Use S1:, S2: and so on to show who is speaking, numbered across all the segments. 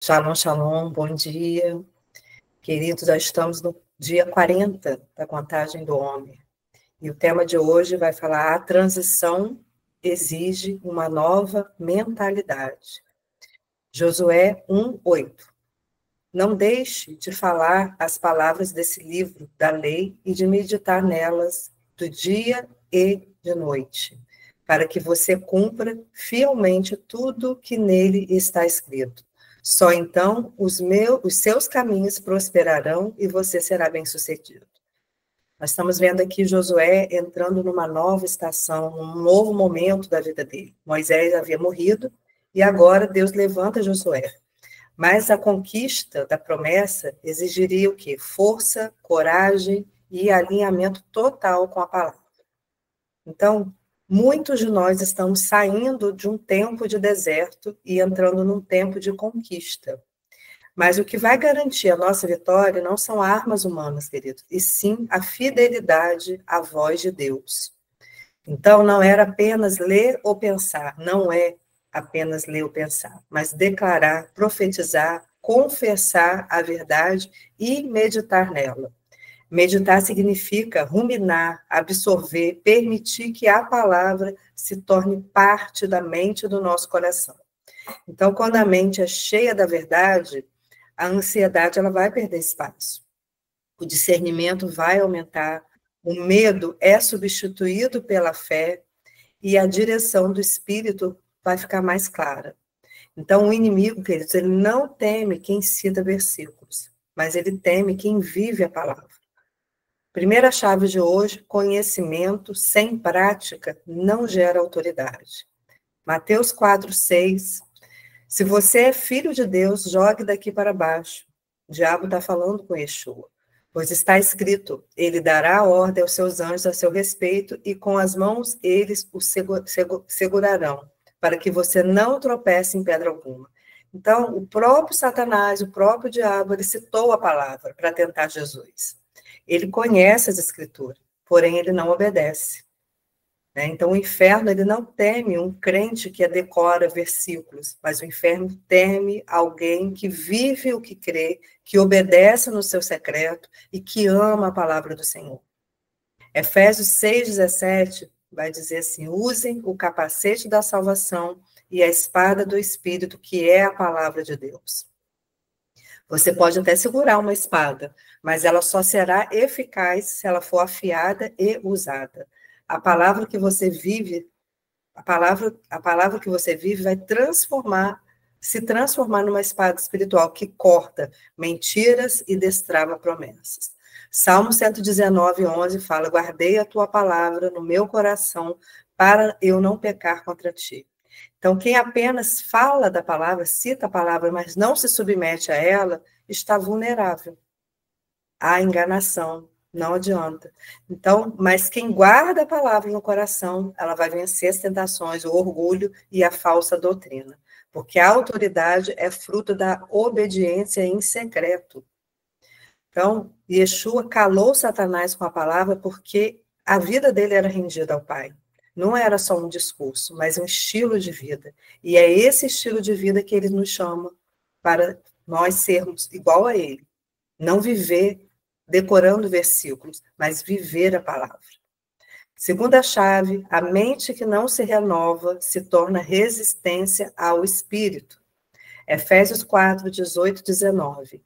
S1: Shalom, shalom, bom dia. Queridos, já estamos no dia 40 da contagem do homem. E o tema de hoje vai falar: a transição exige uma nova mentalidade. Josué 1:8. Não deixe de falar as palavras desse livro da lei e de meditar nelas do dia e de noite, para que você cumpra fielmente tudo que nele está escrito. Só então os seus caminhos prosperarão e você será bem-sucedido. Nós estamos vendo aqui Josué entrando numa nova estação, num novo momento da vida dele. Moisés havia morrido e agora Deus levanta Josué. Mas a conquista da promessa exigiria o quê? Força, coragem e alinhamento total com a palavra. Então, muitos de nós estamos saindo de um tempo de deserto e entrando num tempo de conquista. Mas o que vai garantir a nossa vitória não são armas humanas, queridos, e sim a fidelidade à voz de Deus. Então, não era apenas ler ou pensar, não é apenas ler ou pensar, mas declarar, profetizar, confessar a verdade e meditar nela. Meditar significa ruminar, absorver, permitir que a palavra se torne parte da mente do nosso coração. Então, quando a mente é cheia da verdade, a ansiedade ela vai perder espaço. O discernimento vai aumentar, o medo é substituído pela fé e a direção do espírito vai ficar mais clara. Então, o inimigo, queridos, ele não teme quem cita versículos, mas ele teme quem vive a palavra. Primeira chave de hoje: conhecimento sem prática não gera autoridade. Mateus 4:6. Se você é filho de Deus, jogue daqui para baixo. O diabo está falando com Yeshua. Pois está escrito: ele dará ordem aos seus anjos a seu respeito, e com as mãos eles o segurarão, para que você não tropece em pedra alguma. Então, o próprio Satanás, o próprio diabo, ele citou a palavra para tentar Jesus. Ele conhece as escrituras, porém ele não obedece. Então, o inferno ele não teme um crente que decora versículos, mas o inferno teme alguém que vive o que crê, que obedece no seu secreto e que ama a palavra do Senhor. Efésios 6:17 vai dizer assim: usem o capacete da salvação e a espada do Espírito, que é a palavra de Deus. Você pode até segurar uma espada, mas ela só será eficaz se ela for afiada e usada. A palavra que você vive, a palavra que você vive vai se transformar numa espada espiritual que corta mentiras e destrava promessas. Salmo 119:11 fala: guardei a tua palavra no meu coração para eu não pecar contra ti. Então, quem apenas fala da palavra, cita a palavra, mas não se submete a ela, está vulnerável à enganação. Não adianta. Então, mas quem guarda a palavra no coração, ela vai vencer as tentações, o orgulho e a falsa doutrina. Porque a autoridade é fruto da obediência em secreto. Então, Yeshua calou Satanás com a palavra porque a vida dele era rendida ao Pai. Não era só um discurso, mas um estilo de vida. E é esse estilo de vida que ele nos chama para nós sermos igual a ele. Não viver decorando versículos, mas viver a palavra. Segunda chave: a mente que não se renova se torna resistência ao espírito. Efésios 4:18-19.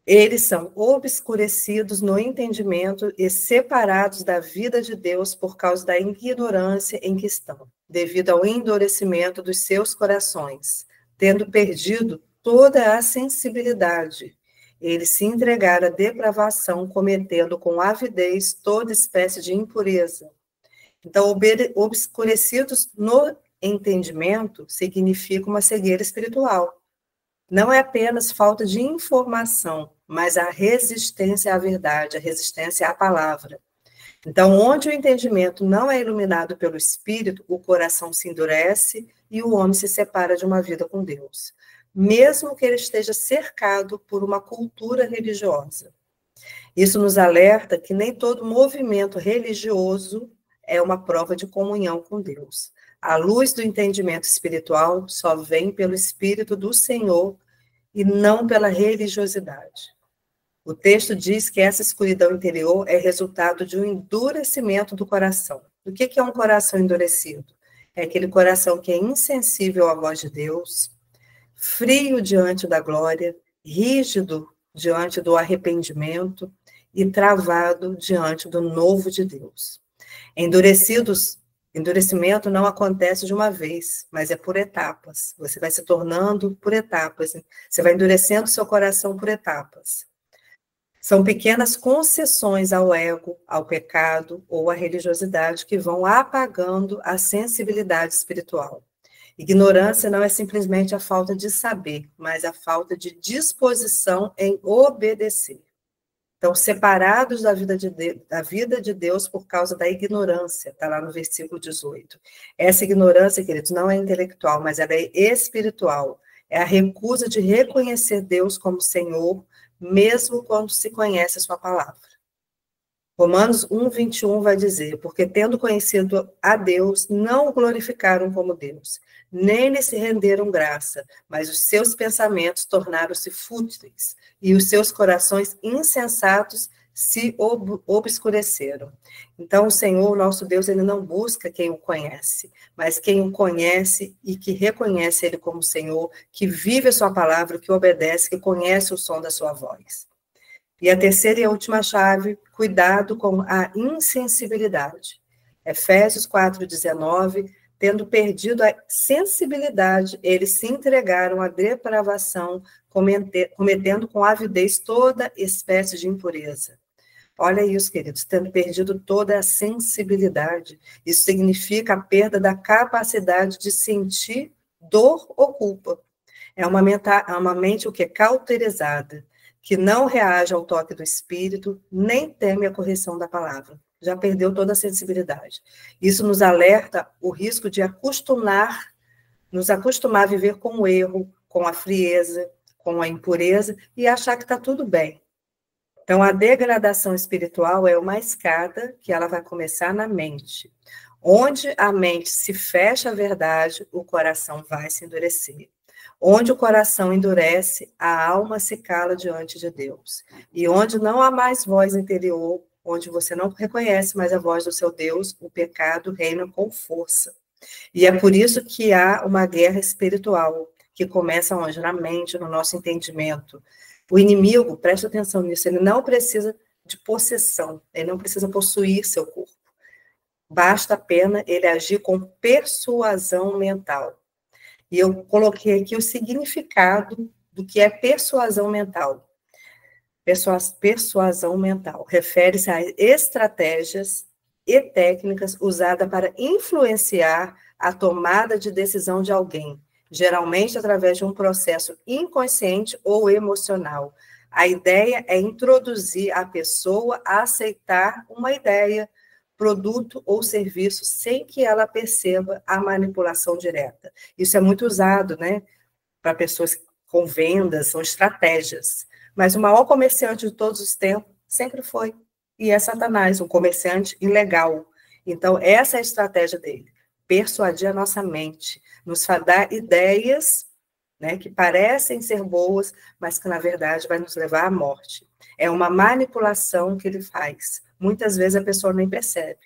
S1: Eles são obscurecidos no entendimento e separados da vida de Deus por causa da ignorância em que estão, devido ao endurecimento dos seus corações, tendo perdido toda a sensibilidade. Eles se entregaram à depravação, cometendo com avidez toda espécie de impureza. Então, obscurecidos no entendimento significa uma cegueira espiritual. Não é apenas falta de informação, mas a resistência à verdade, a resistência à palavra. Então, onde o entendimento não é iluminado pelo Espírito, o coração se endurece e o homem se separa de uma vida com Deus, mesmo que ele esteja cercado por uma cultura religiosa. Isso nos alerta que nem todo movimento religioso é uma prova de comunhão com Deus. A luz do entendimento espiritual só vem pelo Espírito do Senhor e não pela religiosidade. O texto diz que essa escuridão interior é resultado de um endurecimento do coração. O que é um coração endurecido? É aquele coração que é insensível à voz de Deus, frio diante da glória, rígido diante do arrependimento e travado diante do novo de Deus. Endurecimento não acontece de uma vez, mas é por etapas. Você vai se tornando por etapas. Você vai endurecendo seu coração por etapas. São pequenas concessões ao ego, ao pecado ou à religiosidade que vão apagando a sensibilidade espiritual. Ignorância não é simplesmente a falta de saber, mas a falta de disposição em obedecer. Então, separados da vida de Deus por causa da ignorância, está lá no versículo 18. Essa ignorância, queridos, não é intelectual, mas ela é espiritual. É a recusa de reconhecer Deus como Senhor, mesmo quando se conhece a sua palavra. Romanos 1:21 vai dizer, porque tendo conhecido a Deus, não o glorificaram como Deus, nem lhe se renderam graça, mas os seus pensamentos tornaram-se fúteis, e os seus corações insensatos se obscureceram. Então, o Senhor, nosso Deus, ele não busca quem o conhece, mas quem o conhece e que reconhece ele como Senhor, que vive a sua palavra, que obedece, que conhece o som da sua voz. E a terceira e a última chave, cuidado com a insensibilidade. Efésios 4:19, tendo perdido a sensibilidade, eles se entregaram à depravação, cometendo com avidez toda espécie de impureza. Olha isso, queridos, tendo perdido toda a sensibilidade. Isso significa a perda da capacidade de sentir dor ou culpa. É uma mente o que? Cauterizada, que não reage ao toque do Espírito, nem teme a correção da palavra. Já perdeu toda a sensibilidade. Isso nos alerta o risco de nos acostumar a viver com o erro, com a frieza, com a impureza e achar que está tudo bem. Então, a degradação espiritual é uma escada que ela vai começar na mente. Onde a mente se fecha à verdade, o coração vai se endurecer. Onde o coração endurece, a alma se cala diante de Deus. E onde não há mais voz interior, onde você não reconhece mais a voz do seu Deus, o pecado reina com força. E é por isso que há uma guerra espiritual, que começa onde? Na mente, no nosso entendimento. O inimigo, preste atenção nisso, ele não precisa de possessão, ele não precisa possuir seu corpo. Basta apenas ele agir com persuasão mental. E eu coloquei aqui o significado do que é persuasão mental. Persuasão mental refere-se a estratégias e técnicas usadas para influenciar a tomada de decisão de alguém, geralmente através de um processo inconsciente ou emocional. A ideia é introduzir a pessoa a aceitar uma ideia, produto ou serviço sem que ela perceba a manipulação direta. Isso é muito usado, né, para pessoas com vendas, são estratégias. Mas o maior comerciante de todos os tempos sempre foi, e é Satanás, um comerciante ilegal. Então, essa é a estratégia dele, persuadir a nossa mente, nos dar ideias, né, que parecem ser boas, mas que, na verdade, vai nos levar à morte. É uma manipulação que ele faz. Muitas vezes a pessoa nem percebe.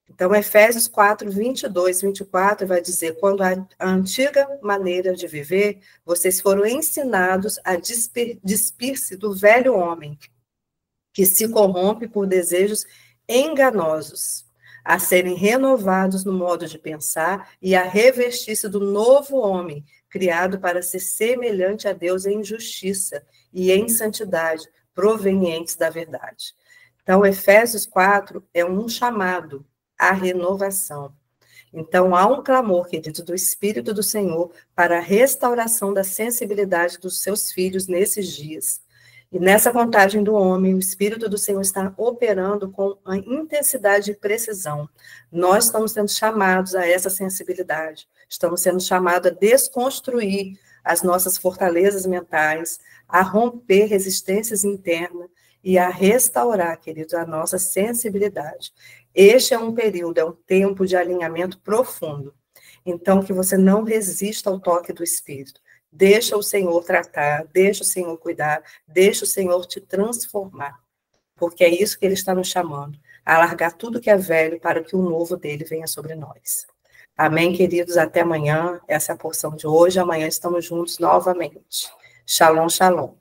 S1: Então, Efésios 4:22-24 vai dizer, quando a antiga maneira de viver, vocês foram ensinados a despir-se do velho homem, que se corrompe por desejos enganosos, a serem renovados no modo de pensar e a revestir-se do novo homem, criado para ser semelhante a Deus em justiça e em santidade, provenientes da verdade. Então, Efésios 4 é um chamado à renovação. Então, há um clamor, querido, do Espírito do Senhor para a restauração da sensibilidade dos seus filhos nesses dias. E nessa contagem do homem, o Espírito do Senhor está operando com a intensidade e precisão. Nós estamos sendo chamados a essa sensibilidade. Estamos sendo chamados a desconstruir as nossas fortalezas mentais, a romper resistências internas e a restaurar, queridos, a nossa sensibilidade. Este é um período, é um tempo de alinhamento profundo. Então, que você não resista ao toque do Espírito. Deixa o Senhor tratar, deixa o Senhor cuidar, deixa o Senhor te transformar, porque é isso que Ele está nos chamando, a largar tudo que é velho para que o novo dele venha sobre nós. Amém, queridos? Até amanhã. Essa é a porção de hoje. Amanhã estamos juntos novamente. Shalom, shalom.